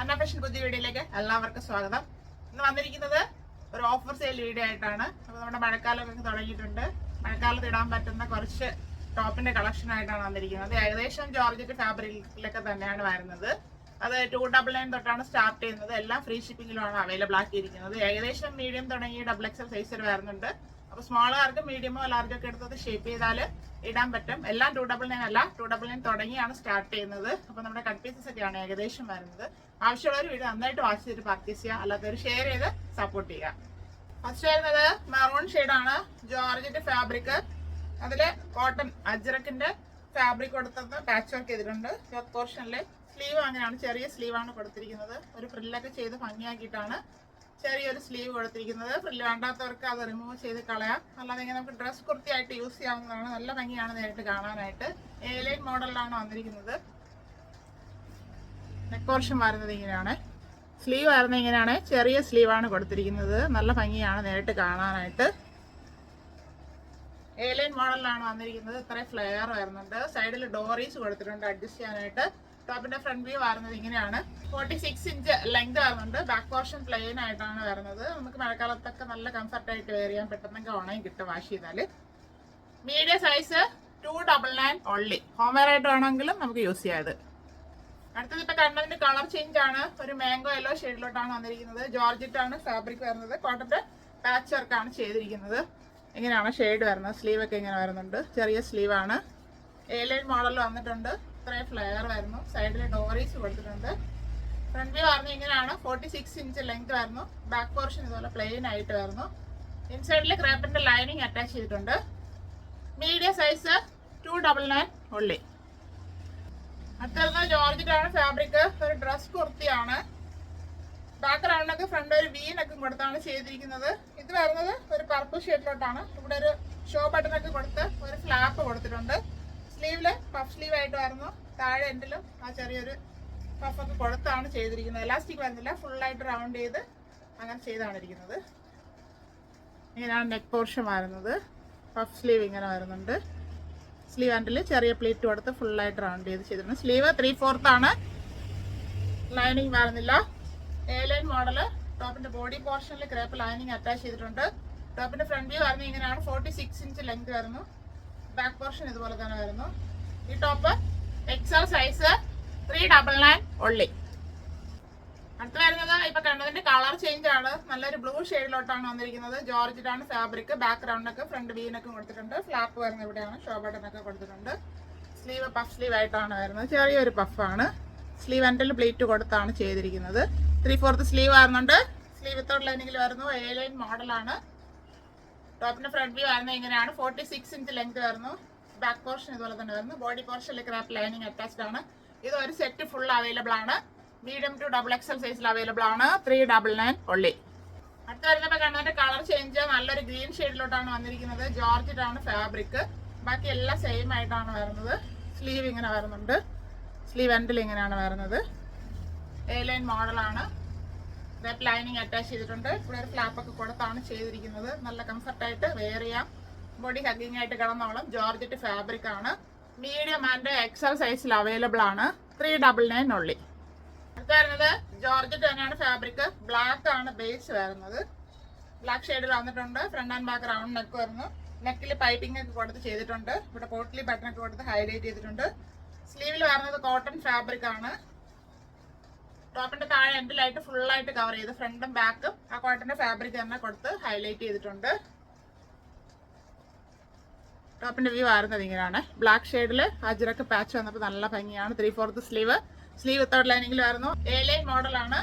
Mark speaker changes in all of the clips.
Speaker 1: അന്ന fashion പുതിയ വീഡിയോയിലേക്ക് എല്ലാവർക്കും സ്വാഗതം. ഇന്ന് വന്നിരിക്കുന്നത് ഒരു ഓഫർ സെയിൽ വീഡിയോ ആയിട്ടാണ്. അപ്പോൾ നമ്മുടെ മഴക്കാലമൊക്കെ തുടങ്ങിയിട്ടുണ്ട്. മഴക്കാലത്ത് ഇടാൻ പറ്റുന്ന കുറച്ച് ടോപ്പിന്റെ കളക്ഷൻ ആയിട്ടാണ് വന്നിരിക്കുന്നത്. ഏകദേശം ജോർജറ്റ് ഫാബ്രിക്കിലൊക്കെ തന്നെയാണ് വരുന്നത്. അത് 299 തൊട്ടാണ് സ്റ്റാർട്ട് ചെയ്യുന്നത്. എല്ലാം ഫ്രീ ഷിപ്പിംഗിലാണ് അവൈലബിൾ ആക്കിയിരിക്കുന്നത്. ഏകദേശം മീഡിയം തുടങ്ങി XXL സൈസിൽ വരുന്നുണ്ട്. അപ്പോൾ സ്മോളുകാർക്ക് മീഡിയമോ ലാർജോ ഒക്കെ എടുത്തത് ഷേപ്പ് ചെയ്താൽ ഇടാൻ പറ്റും. എല്ലാം 299 അല്ല, 299 തുടങ്ങിയാണ് സ്റ്റാർട്ട് ചെയ്യുന്നത്. അപ്പോൾ നമ്മുടെ കട്ട് പീസസ് ഒക്കെയാണ് ഏകദേശം വരുന്നത്. ആവശ്യമുള്ളവർ വീഡിയോ നന്നായിട്ട് വാച്ച് ചെയ്തിട്ട് പർച്ചേസ് ചെയ്യുക, അല്ലാത്തവർ ഷെയർ ചെയ്ത് സപ്പോർട്ട് ചെയ്യുക. ഫസ്റ്റ് വരുന്നത് മെറൂൺ ഷെയ്ഡാണ്, ജോർജറ്റ് ഫാബ്രിക്. അതില് കോട്ടൺ അജ്രക്കിന്റെ ഫാബ്രിക് കൊടുത്തത് പാച്ച് വർക്ക് ചെയ്തിട്ടുണ്ട്. പോർഷനില് സ്ലീവ് അങ്ങനെയാണ്, ചെറിയ സ്ലീവാണ് കൊടുത്തിരിക്കുന്നത്. ഒരു ഫ്രില്ലൊക്കെ ചെയ്ത് ഭംഗിയാക്കിയിട്ടാണ് ചെറിയൊരു സ്ലീവ് കൊടുത്തിരിക്കുന്നത്. ഫ്രില്ല് വേണ്ടാത്തവർക്ക് അത് റിമൂവ് ചെയ്ത് കളയാം. അല്ലാതെ ഇങ്ങനെ നമുക്ക് ഡ്രസ് കുർത്തിയായിട്ട് യൂസ് ചെയ്യാവുന്നതാണ്. നല്ല ഭംഗിയാണ് നേരിട്ട് കാണാനായിട്ട്. എ-ലൈൻ മോഡലിലാണ് വന്നിരിക്കുന്നത്. നെക്ക് പോർഷൻ വരുന്നത് ഇങ്ങനെയാണ്. സ്ലീവ് വരുന്നത് ഇങ്ങനെയാണ്, ചെറിയ സ്ലീവാണ് കൊടുത്തിരിക്കുന്നത്. നല്ല ഭംഗിയാണ് നേരിട്ട് കാണാനായിട്ട്. എ-ലൈൻ മോഡലിലാണ് വന്നിരിക്കുന്നത്. ഇത്രയും ഫ്ലെയർ വരുന്നുണ്ട്. സൈഡിൽ ഡോറീസ് കൊടുത്തിട്ടുണ്ട് അഡ്ജസ്റ്റ് ചെയ്യാനായിട്ട്. ടോപ്പിന്റെ ഫ്രണ്ട് വ്യൂ വരുന്നത് ഇങ്ങനെയാണ്. 46 ഇഞ്ച് ലെങ്ത് വരുന്നുണ്ട്. ബാക്ക് പോർഷൻ പ്ലെയിൻ ആയിട്ടാണ് വരുന്നത്. നമുക്ക് മഴക്കാലത്തൊക്കെ നല്ല കംഫർട്ട് ആയിട്ട് വെയർ ചെയ്യാൻ പെട്ടെന്നൊക്കെ ഉണങ്ങി കിട്ടും വാഷ് ചെയ്താൽ. Medium size 299 only. Home wear ആയിട്ട് വേണമെങ്കിലും നമുക്ക് യൂസ് ചെയ്യാം. ഇത് അടുത്തത് ഇപ്പൊ കണ്ടതിന്റെ കളർ ചേഞ്ച് ആണ്. ഒരു മാംഗോ യെല്ലോ ഷെയ്ഡിലോട്ടാണ് വന്നിരിക്കുന്നത്. ജോർജറ്റ് ആണ് ഫാബ്രിക് വരുന്നത്. കോട്ടന്റെ പാച്ച് വർക്ക് ആണ് ചെയ്തിരിക്കുന്നത്. ഇങ്ങനെയാണ് ഷെയ്ഡ് വരുന്നത്. സ്ലീവ് ഒക്കെ ഇങ്ങനെ വരുന്നുണ്ട്. ചെറിയ സ്ലീവ് ആണ്. എ-ലൈൻ മോഡൽ വന്നിട്ടുണ്ട്. ഇത്രയും ഫ്ലെയർ വരുന്നു. സൈഡിൽ ഡോറീസ് കൊടുത്തിട്ടുണ്ട്. ഫ്രണ്ട് വ്യൂ പറഞ്ഞ ഇങ്ങനെയാണ്. 46 ഇഞ്ച് ലെങ്ത് വരുന്നു. ബാക്ക് പോർഷൻ ഇതുപോലെ പ്ലെയിൻ ആയിട്ട് വരുന്നു. ഇൻസൈഡിൽ ക്രാപ്പിന്റെ ലൈനിങ് അറ്റാച്ച് ചെയ്തിട്ടുണ്ട്. മീഡിയം സൈസ് 299 ഉള്ളി. അടുത്ത ജോർജറ്റ് ആണ് ഫാബ്രിക്. ഒരു ഡ്രസ് കുർത്തിയാണ്. ബാക്ക് റൗണ്ടൊക്കെ ഫ്രണ്ട് ഒരു വീനൊക്കെ കൊടുത്താണ് ചെയ്തിരിക്കുന്നത്. ഇത് വരുന്നത് ഒരു പർപ്പിൾ ഷെയ്ഡിലോട്ടാണ്. ഇവിടെ ഒരു ഷോ ബട്ടണൊക്കെ കൊടുത്ത് ഒരു ഫ്ലാപ്പ് കൊടുത്തിട്ടുണ്ട്. സ്ലീവില് പഫ് സ്ലീവ് ആയിട്ട് വരുന്നു. താഴെ എൻഡിലും ആ ചെറിയൊരു പഫൊക്കെ കൊടുത്താണ് ചെയ്തിരിക്കുന്നത്. എലാസ്റ്റിക് വരുന്നില്ല, ഫുള്ളായിട്ട് റൗണ്ട് ചെയ്ത് അങ്ങനെ ചെയ്താണ് ഇരിക്കുന്നത്. ഇങ്ങനെയാണ് നെക്ക് പോർഷൻ വരുന്നത്. പഫ് സ്ലീവ് ഇങ്ങനെ വരുന്നുണ്ട്. സ്ലീവ് എൻഡിൽ ചെറിയ പ്ലീറ്റ് കൊടുത്ത് ഫുള്ളായിട്ട് റൗണ്ട് ചെയ്ത് ചെയ്തിട്ടുണ്ട്. സ്ലീവ് 3/4 ആണ്. ലൈനിങ് വരുന്നില്ല. A line model. ടോപ്പിന്റെ ബോഡി പോർഷനിൽ ക്രേപ്പ് ലൈനിങ് അറ്റാച്ച് ചെയ്തിട്ടുണ്ട്. ടോപ്പിന്റെ ഫ്രണ്ട് വ്യൂ വരുന്നത് ഇങ്ങനെയാണ്. 46 ഇഞ്ച് ലെങ്ത് വരുന്നു. ബാക്ക് പോർഷൻ ഇതുപോലെ തന്നെ വരുന്നു. ഈ ടോപ്പ് XL സൈസ് 399 ഉള്ളി. അടുത്ത് വരുന്നത് ഇപ്പൊ കണ്ടതിന്റെ കളർ ചേഞ്ച് ആണ്. നല്ലൊരു ബ്ലൂ ഷെയ്ഡിലോട്ടാണ് വന്നിരിക്കുന്നത്. ജോർജറ്റ് ആണ് ഫാബ്രിക്. ബാക്ക് റൗണ്ടൊക്കെ ഫ്രണ്ട് വീനൊക്കെ കൊടുത്തിട്ടുണ്ട്. ഫ്ലാപ്പ് വരുന്നത് ഇവിടെയാണ്. ഷോ ബട്ടണൊക്കെ കൊടുത്തിട്ടുണ്ട്. സ്ലീവ് പഫ് സ്ലീവ് ആയിട്ടാണ് വരുന്നത്. ചെറിയൊരു പഫാണ്. സ്ലീവ് എൻഡിൽ പ്ലീറ്റ് കൊടുത്താണ് ചെയ്തിരിക്കുന്നത്. 3/4 സ്ലീവ് വരുന്നുണ്ട്. സ്ലീവ് വിത്തൗട്ട് ലൈനിങ്ങിൽ വരുന്നു. എ-ലൈൻ മോഡലാണ്. ടോപ്പിന്റെ ഫ്രണ്ട് വ്യൂ വരുന്നത് ഇങ്ങനെയാണ്. 46 ഇഞ്ച് ലെങ്ത് വരുന്നു. ബാക്ക് പോർഷൻ ഇതുപോലെ തന്നെ വരുന്നു. ബോഡി പോർഷനിൽ ക്രാപ്പ് ലൈനിങ് അറ്റാച്ച്ഡ് ആണ്. ഇത് ഒരു സെറ്റ് ഫുൾ അവൈലബിൾ ആണ്. മീഡിയം ടു XXL സൈസിൽ അവൈലബിൾ ആണ്. 399 ഉള്ളി. അടുത്ത വരുന്നപ്പോൾ കണ്ടതിന്റെ കളർ ചേഞ്ച്. നല്ലൊരു ഗ്രീൻ ഷെയ്ഡിലോട്ടാണ് വന്നിരിക്കുന്നത്. ജോർജറ്റ് ആണ് ഫാബ്രിക്. ബാക്കി എല്ലാം സെയിം ആയിട്ടാണ് വരുന്നത്. സ്ലീവ് ഇങ്ങനെ വരുന്നുണ്ട്. സ്ലീവ് എൻഡിൽ ഇങ്ങനെയാണ് വരുന്നത്. എ-ലൈൻ മോഡലാണ്. ലൈനിങ് അറ്റാച്ച് ചെയ്തിട്ടുണ്ട്. ഇവിടെ ഒരു ഫ്ലാപ്പൊക്കെ കൊടുത്താണ് ചെയ്തിരിക്കുന്നത്. നല്ല കംഫർട്ടായിട്ട് വെയർ ചെയ്യാം. ബോഡി ഹഗ്ഗിങ് ആയിട്ട് കിടന്നോളം. ജോർജറ്റ് ഫാബ്രിക് ആണ്. മീഡിയം ആൻഡ് XL സൈസിൽ അവൈലബിൾ ആണ്. 399 ഉള്ളി. അടുത്ത വരുന്നത് ജോർജറ്റ് തന്നെയാണ് ഫാബ്രിക്. ബ്ലാക്ക് ആണ് ബേസ് വരുന്നത്. ബ്ലാക്ക് ഷെയ്ഡിൽ വന്നിട്ടുണ്ട്. Front and back round neck വരുന്നു. നെക്കിൽ പൈപ്പിംഗ് ഒക്കെ കൊടുത്ത് ചെയ്തിട്ടുണ്ട്. ഇവിടെ പോട്ട്ലി ബട്ടൺ ഒക്കെ കൊടുത്ത് ഹൈലൈറ്റ് ചെയ്തിട്ടുണ്ട്. സ്ലീവിൽ വരുന്നത് കോട്ടൺ ഫാബ്രിക് ആണ്. ടോപ്പിന്റെ താഴെ എൻഡിലായിട്ട് ഫുള്ളായിട്ട് കവർ ചെയ്ത് ഫ്രണ്ടും ബാക്കും ആ കോട്ടന്റെ ഫാബ്രിക് തന്നെ കൊടുത്ത് ഹൈലൈറ്റ് ചെയ്തിട്ടുണ്ട്. ടോപ്പിന്റെ വ്യൂ വരുന്നത് ഇങ്ങനെയാണ്. ബ്ലാക്ക് ഷെയ്ഡില് അജ്രക്ക് പാച്ച് വന്നപ്പോൾ നല്ല ഭംഗിയാണ്. 3/4 സ്ലീവ്. സ്ലീവ് വിത്തൗട്ട് ലൈനിങ്ങിൽ വരുന്നു. എ-ലൈൻ മോഡലാണ്.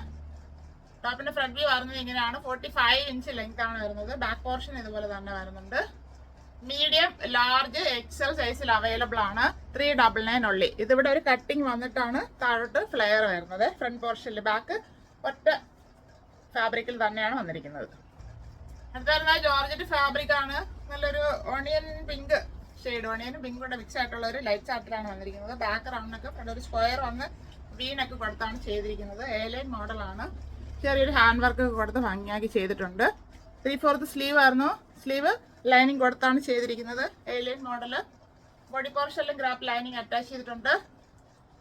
Speaker 1: ടോപ്പിന്റെ ഫ്രണ്ട് വ്യൂ വരുന്നത് ഇങ്ങനെയാണ്. 45 ഇഞ്ച് ലെങ്ത് ആണ് വരുന്നത്. ബാക്ക് പോർഷൻ ഇതുപോലെ തന്നെ വരുന്നുണ്ട്. മീഡിയം ലാർജ് XL സൈസിൽ അവൈലബിൾ ആണ്. 399 ഉള്ളി. ഇതിവിടെ ഒരു കട്ടിങ് വന്നിട്ടാണ് താഴോട്ട് ഫ്ലെയർ വരുന്നത്. ഫ്രണ്ട് പോർഷനിൽ ബാക്ക് ഒറ്റ ഫാബ്രിക്കിൽ തന്നെയാണ് വന്നിരിക്കുന്നത്. അടുത്ത വരുന്നത് ജോർജറ്റ് ഫാബ്രിക് ആണ്. നല്ലൊരു ഓണിയൻ പിങ്ക് ഷെയ്ഡ്. ഓണിയനും പിങ്ക് കൂടെ മിക്സ് ആയിട്ടുള്ള ഒരു ലൈറ്റ് ചാർട്ടിലാണ് വന്നിരിക്കുന്നത്. ബാക്ക് റൗണ്ടൊക്കെ ഫ്രണ്ട് ഒരു സ്ക്വയർ വന്ന് വീനൊക്കെ കൊടുത്താണ് ചെയ്തിരിക്കുന്നത്. എ-ലൈൻ മോഡലാണ്. ചെറിയൊരു ഹാൻഡ് വർക്ക് ഒക്കെ കൊടുത്ത് ഭംഗിയാക്കി ചെയ്തിട്ടുണ്ട്. 3/4 സ്ലീവ് ആയിരുന്നു. സ്ലീവ് ലൈനിങ് കൊടുത്താണ് ചെയ്തിരിക്കുന്നത്. A line model. ബോഡി പോർഷനിലും ഗ്രാപ്പ് ലൈനിങ് അറ്റാച്ച് ചെയ്തിട്ടുണ്ട്.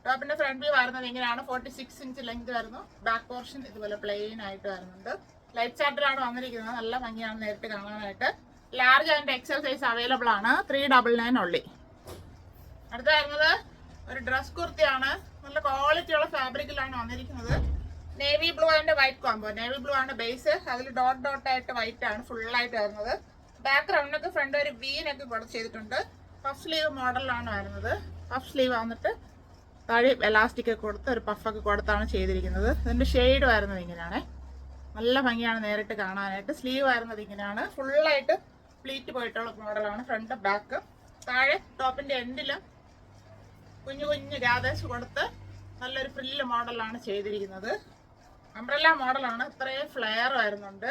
Speaker 1: ടോപ്പിന്റെ ഫ്രണ്ട് വ്യൂ വരുന്നത് ഇങ്ങനെയാണ്. 46 ഇഞ്ച് ലെങ്ത് വരുന്നു. ബാക്ക് പോർഷൻ ഇതുപോലെ പ്ലെയിൻ ആയിട്ട് വരുന്നുണ്ട്. ലൈറ്റ് ചാർട്ടിലാണ് വന്നിരിക്കുന്നത്. നല്ല ഭംഗിയാണ് നേരിട്ട് കാണാനായിട്ട്. Large and XL size available ആണ്. 399 ഉള്ളി. അടുത്ത വരുന്നത് ഒരു ഡ്രസ് കുർത്തിയാണ്. നല്ല ക്വാളിറ്റി ഉള്ള ഫാബ്രിക്കിലാണ് വന്നിരിക്കുന്നത്. Navy blue and white combo. Navy blue ആണ് ബേസ്. അതിൽ ഡോട്ട് ഡോട്ട് ആയിട്ട് വൈറ്റ് ആണ് ഫുൾ ആയിട്ട് വരുന്നത്. ബാക്ക് റൗണ്ടൊക്കെ ഫ്രണ്ട് ഒരു വീനൊക്കെ കൊടുത്ത് ചെയ്തിട്ടുണ്ട്. പഫ് സ്ലീവ് മോഡലാണ് വരുന്നത്. പഫ് സ്ലീവ് വന്നിട്ട് താഴെ എലാസ്റ്റിക് ഒക്കെ കൊടുത്ത് ഒരു പഫൊക്കെ കൊടുത്താണ് ചെയ്തിരിക്കുന്നത്. ഇതിന്റെ ഷെയ്ഡ് വരുന്നത് ഇങ്ങനെയാണ്. നല്ല ഭംഗിയാണ് നേരിട്ട് കാണാനായിട്ട്. സ്ലീവ് വരുന്നത് ഇങ്ങനെയാണ്. ഫുള്ളായിട്ട് പ്ലീറ്റ് പോയിട്ടുള്ള മോഡലാണ്. Front back. താഴെ ടോപ്പിന്റെ എൻഡിലും കുഞ്ഞു കുഞ്ഞു ഗാദേഴ്സ് കൊടുത്ത് നല്ലൊരു ഫ്രില്ല് മോഡലാണ് ചെയ്തിരിക്കുന്നത്. അംബ്രല്ല മോഡലാണ്. ഇത്രയും ഫ്ലെയർ വരുന്നുണ്ട്.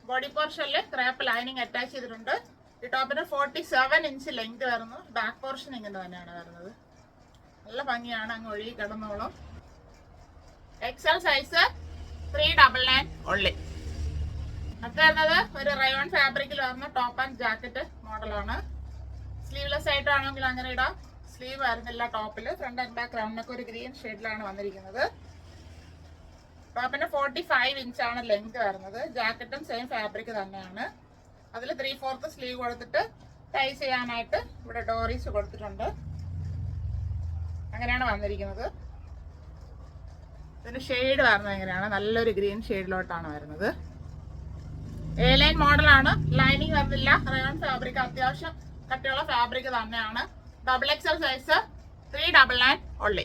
Speaker 1: ബോഡി പോർഷനിൽ ക്രാപ്പ് ലൈനിങ് അറ്റാച്ച് ചെയ്തിട്ടുണ്ട്. ഈ ടോപ്പിന് 47 ഇഞ്ച് ലെങ്ത് വരുന്നു. ബാക്ക് പോർഷൻ ഇങ്ങനെ തന്നെയാണ് വരുന്നത്. നല്ല ഭംഗിയാണ്. അങ്ങ് ഒഴുകി കിടന്നോളും. XL size 399 only. അടുത്ത വരുന്നത് ഒരു റയോൺ ഫാബ്രിക്കിൽ വരുന്ന ടോപ്പ് ആൻഡ് ജാക്കറ്റ് മോഡലാണ്. സ്ലീവ്ലെസ് ആയിട്ടാണെങ്കിൽ അങ്ങനെ ഇടാം. സ്ലീവ് വരുന്നില്ല ടോപ്പിൽ. ഫ്രണ്ട് ആൻഡ് ബാക്ക് റൗണ്ടിനൊക്കെ ഒരു ഗ്രീൻ ഷെയ്ഡിലാണ് വന്നിരിക്കുന്നത്. ടോപ്പിന് 45 ഇഞ്ചാണ് ലെങ്ത് വരുന്നത്. ജാക്കറ്റും സെയിം ഫാബ്രിക് തന്നെയാണ്. അതിൽ 3/4 സ്ലീവ് കൊടുത്തിട്ട് ടൈ ചെയ്യാനായിട്ട് ഇവിടെ ഡോറീസ് കൊടുത്തിട്ടുണ്ട്. അങ്ങനെയാണ് വന്നിരിക്കുന്നത്. ഇതിന്റെ ഷെയ്ഡ് വരുന്നത് എങ്ങനെയാണ്? നല്ലൊരു ഗ്രീൻ ഷെയ്ഡിലോട്ടാണ് വരുന്നത്. എ ലൈൻ മോഡലാണ്. ലൈനിങ് വരുന്നില്ല. റയോൺ ഫാബ്രിക് അത്യാവശ്യം കട്ടിയുള്ള ഫാബ്രിക് തന്നെയാണ്. XXL സൈസ് 399 ഉള്ളി.